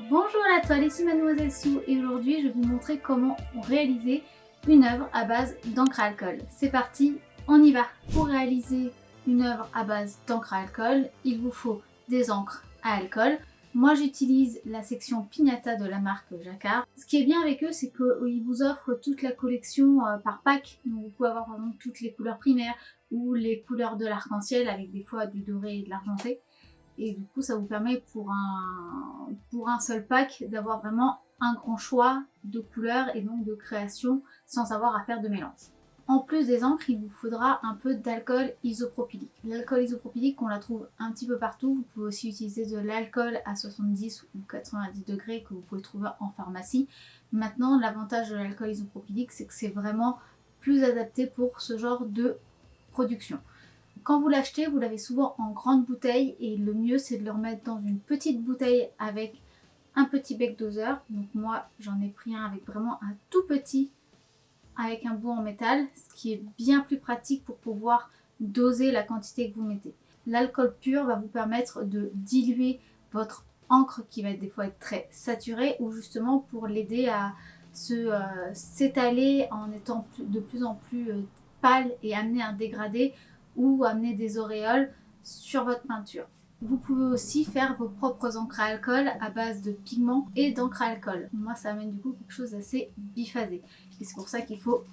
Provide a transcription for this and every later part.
Bonjour à la toile, ici Mademoiselle Sue et aujourd'hui je vais vous montrer comment réaliser une œuvre à base d'encre à alcool. C'est parti, on y va! Pour réaliser une œuvre à base d'encre à alcool, il vous faut des encres à alcool. Moi j'utilise la section Pignata de la marque Jacquard. Ce qui est bien avec eux, c'est qu'ils vous offrent toute la collection par pack. Donc vous pouvez avoir par exemple toutes les couleurs primaires ou les couleurs de l'arc-en-ciel avec des fois du doré et de l'argenté. Et du coup, ça vous permet pour un seul pack d'avoir vraiment un grand choix de couleurs et donc de création sans avoir à faire de mélange. En plus des encres, il vous faudra un peu d'alcool isopropylique. L'alcool isopropylique, on la trouve un petit peu partout. Vous pouvez aussi utiliser de l'alcool à 70 ou 90 degrés que vous pouvez trouver en pharmacie. Maintenant, l'avantage de l'alcool isopropylique, c'est que c'est vraiment plus adapté pour ce genre de production. Quand vous l'achetez, vous l'avez souvent en grande bouteille et le mieux c'est de le remettre dans une petite bouteille avec un petit bec doseur. Donc moi j'en ai pris un avec vraiment un tout petit avec un bout en métal, ce qui est bien plus pratique pour pouvoir doser la quantité que vous mettez. L'alcool pur va vous permettre de diluer votre encre qui va des fois être très saturée ou justement pour l'aider à s'étaler en étant de plus en plus pâle et amener un dégradé ou amener des auréoles sur votre peinture. Vous pouvez aussi faire vos propres encres à alcool à base de pigments et d'encre à alcool. Moi ça amène du coup quelque chose d'assez biphasé. Et c'est pour ça qu'il faut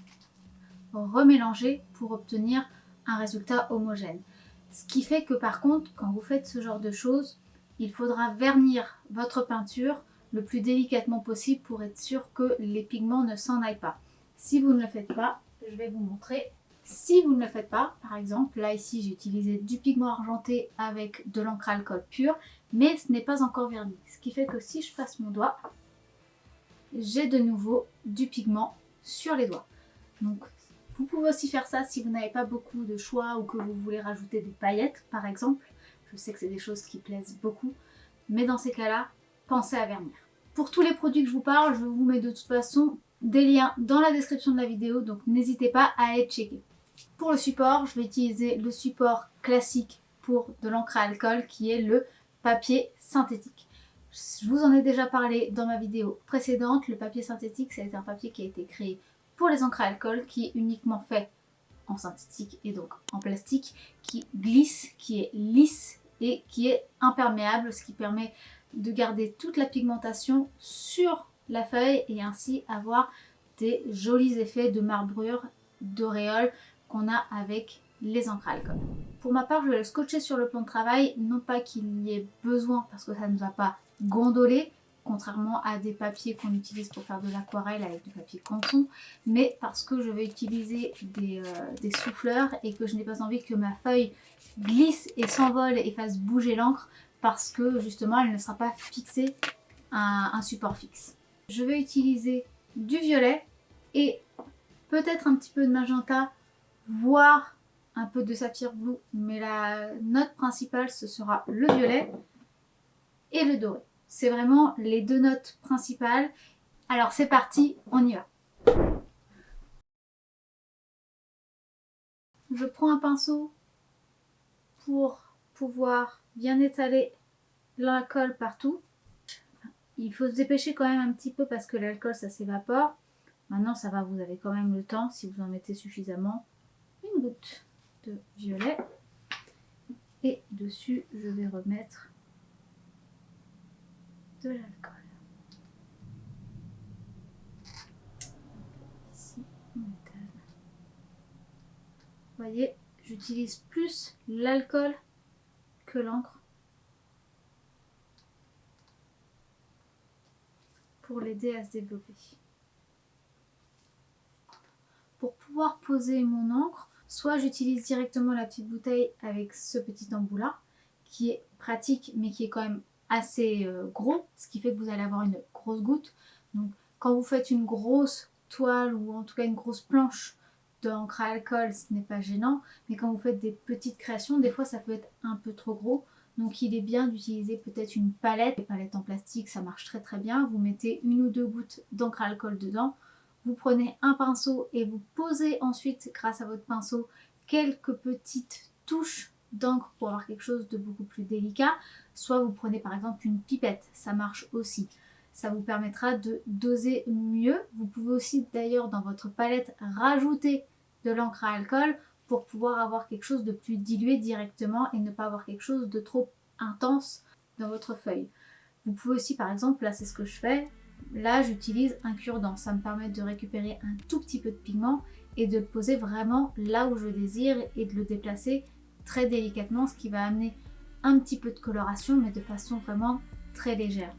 remélanger pour obtenir un résultat homogène. Ce qui fait que par contre, quand vous faites ce genre de choses, il faudra vernir votre peinture le plus délicatement possible pour être sûr que les pigments ne s'en aillent pas. Si vous ne le faites pas, je vais vous montrer. Si vous ne le faites pas, par exemple, là ici j'ai utilisé du pigment argenté avec de l'encre à alcool pure, mais ce n'est pas encore verni. Ce qui fait que si je passe mon doigt, j'ai de nouveau du pigment sur les doigts. Donc vous pouvez aussi faire ça si vous n'avez pas beaucoup de choix ou que vous voulez rajouter des paillettes par exemple. Je sais que c'est des choses qui plaisent beaucoup, mais dans ces cas-là, pensez à vernir. Pour tous les produits que je vous parle, je vous mets de toute façon des liens dans la description de la vidéo, donc n'hésitez pas à aller checker. Pour le support, je vais utiliser le support classique pour de l'encre à alcool qui est le papier synthétique. Je vous en ai déjà parlé dans ma vidéo précédente. Le papier synthétique, c'est un papier qui a été créé pour les encres à alcool, qui est uniquement fait en synthétique et donc en plastique, qui glisse, qui est lisse et qui est imperméable, ce qui permet de garder toute la pigmentation sur la feuille et ainsi avoir des jolis effets de marbrure, d'auréole qu'on a avec les encres à alcool. Pour ma part, je vais le scotcher sur le plan de travail, non pas qu'il y ait besoin parce que ça ne va pas gondoler, contrairement à des papiers qu'on utilise pour faire de l'aquarelle avec du papier canson, mais parce que je vais utiliser des souffleurs et que je n'ai pas envie que ma feuille glisse et s'envole et fasse bouger l'encre parce que justement elle ne sera pas fixée à un support fixe. Je vais utiliser du violet et peut-être un petit peu de magenta, voire un peu de saphir blue, mais la note principale ce sera le violet et le doré. C'est vraiment les deux notes principales. Alors c'est parti, on y va. Je prends un pinceau pour pouvoir bien étaler l'alcool partout. Il faut se dépêcher quand même un petit peu parce que l'alcool ça s'évapore. Maintenant ça va, vous avez quand même le temps si vous en mettez suffisamment. Une goutte de violet. Et dessus je vais remettre de l'alcool. Ici, on étale. Vous voyez, j'utilise plus l'alcool que l'encre pour l'aider à se développer. Pour pouvoir poser mon encre, soit j'utilise directement la petite bouteille avec ce petit embout là, qui est pratique mais qui est quand même assez gros, ce qui fait que vous allez avoir une grosse goutte. Donc quand vous faites une grosse toile ou en tout cas une grosse planche d'encre à alcool, ce n'est pas gênant, mais quand vous faites des petites créations, des fois ça peut être un peu trop gros. Donc il est bien d'utiliser peut-être une palette. Les palettes en plastique ça marche très très bien. Vous mettez une ou deux gouttes d'encre à alcool dedans. Vous prenez un pinceau et vous posez ensuite, grâce à votre pinceau, quelques petites touches d'encre pour avoir quelque chose de beaucoup plus délicat, soit vous prenez par exemple une pipette, ça marche aussi. Ça vous permettra de doser mieux. Vous pouvez aussi d'ailleurs dans votre palette rajouter de l'encre à alcool pour pouvoir avoir quelque chose de plus dilué directement et ne pas avoir quelque chose de trop intense dans votre feuille. Vous pouvez aussi par exemple, là c'est ce que je fais, là j'utilise un cure-dent. Ça me permet de récupérer un tout petit peu de pigment et de le poser vraiment là où je désire et de le déplacer très délicatement, ce qui va amener un petit peu de coloration mais de façon vraiment très légère.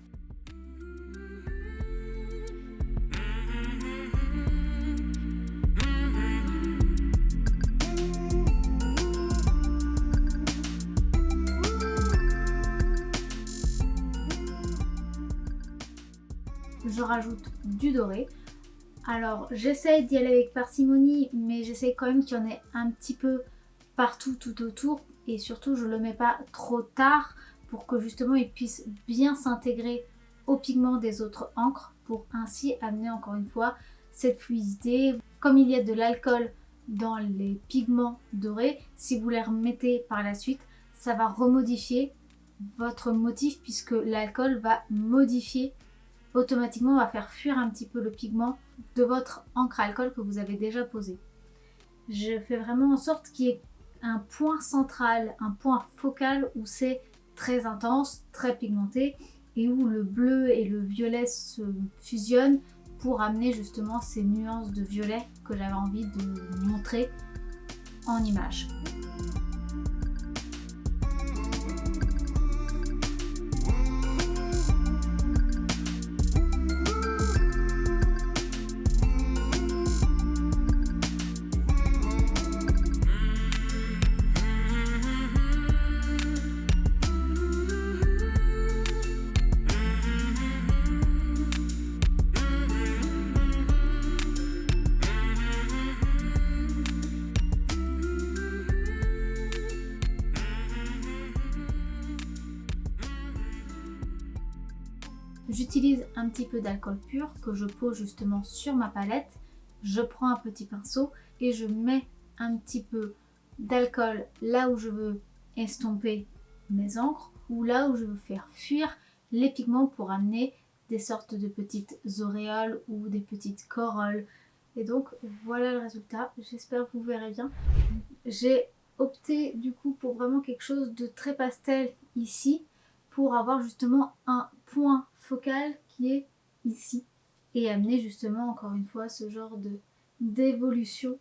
Je rajoute du doré. Alors j'essaye d'y aller avec parcimonie, mais j'essaye quand même qu'il y en ait un petit peu partout tout autour et surtout je le mets pas trop tard pour que justement il puisse bien s'intégrer au pigment des autres encres pour ainsi amener encore une fois cette fluidité. Comme il y a de l'alcool dans les pigments dorés, si vous les remettez par la suite, ça va remodifier votre motif puisque l'alcool va modifier automatiquement, va faire fuir un petit peu le pigment de votre encre à alcool que vous avez déjà posé. Je fais vraiment en sorte qu'il y ait un point central, un point focal où c'est très intense, très pigmenté et où le bleu et le violet se fusionnent pour amener justement ces nuances de violet que j'avais envie de montrer en image. J'utilise un petit peu d'alcool pur que je pose justement sur ma palette. Je prends un petit pinceau et je mets un petit peu d'alcool là où je veux estomper mes encres ou là où je veux faire fuir les pigments pour amener des sortes de petites auréoles ou des petites corolles. Et donc voilà le résultat, j'espère que vous verrez bien. J'ai opté du coup pour vraiment quelque chose de très pastel ici pour avoir justement un point focal qui est ici et amener justement encore une fois ce genre d'évolution.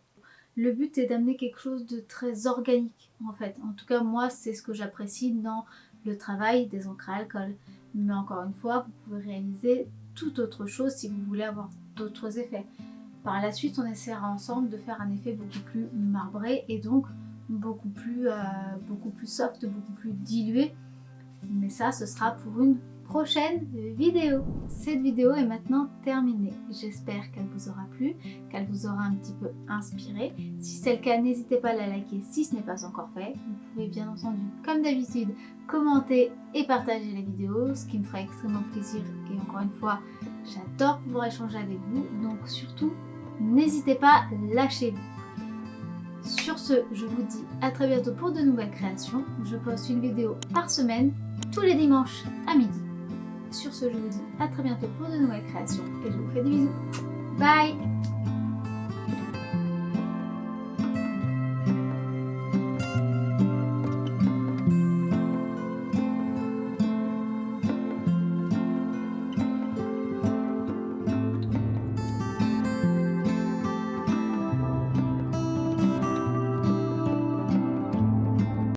Le but est d'amener quelque chose de très organique en fait. En tout cas moi c'est ce que j'apprécie dans le travail des encres à alcool. Mais encore une fois vous pouvez réaliser tout autre chose si vous voulez avoir d'autres effets. Par la suite on essaiera ensemble de faire un effet beaucoup plus marbré et donc beaucoup plus soft, beaucoup plus dilué. Mais ça, ce sera pour une prochaine vidéo. Cette vidéo est maintenant terminée. J'espère qu'elle vous aura plu, qu'elle vous aura un petit peu inspiré. Si c'est le cas, n'hésitez pas à la liker si ce n'est pas encore fait. Vous pouvez bien entendu, comme d'habitude, commenter et partager la vidéo, ce qui me fera extrêmement plaisir. Et encore une fois, j'adore pouvoir échanger avec vous. Donc surtout, n'hésitez pas, lâchez-vous. Sur ce, je vous dis à très bientôt pour de nouvelles créations. Je poste une vidéo par semaine, tous les dimanches à midi. Sur ce, je vous dis à très bientôt pour de nouvelles créations et je vous fais des bisous. Bye!